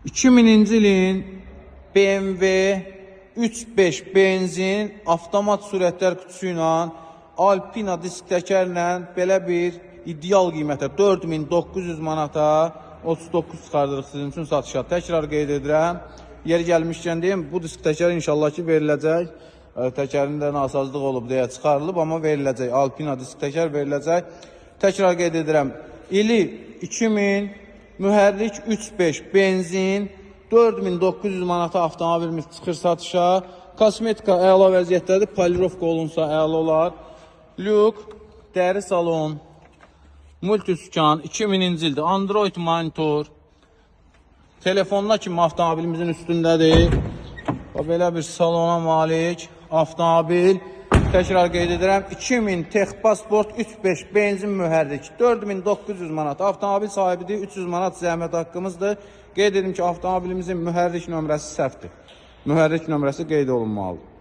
2000-ci ilin BMW 3.5 benzin avtomat sürətlər kutusu ilə Alpina disk təkərlə belə bir ideal qiymətə 4900 manata 39 çıxardırıq sizin üçün satışa. Təkrar qeyd edirəm. Yeri gəlmişkən deyim, bu disk təkər inşallah ki veriləcək. Təkərin də nasazlıq olub deyə çıxarılıb, amma veriləcək. Alpina disk təkər veriləcək. Təkrar qeyd edirəm. İli 2000, mühərrik 3.5 benzin 4900 manata avtomobilimiz çıxır satışa. Kosmetika əla vəziyyətdədir. Polirovka olunsa əla olar. Lük, dəri salon, multisükan, 2000-ci ildir. Android monitor, telefonla kimi avtomobilimizin üstündədir. Belə bir salona malik avtomobil. Təkrar qeyd edirəm. 2000 Texpasport 3.5 benzin mühərrik 4900 manat. Avtomobil sahibidir. 300 manat zəhmət haqqımızdır. Qeyd edim ki, avtomobilimizin mühərrik nömrəsi səhvdir. Mühərrik nömrəsi qeyd olunmalıdır.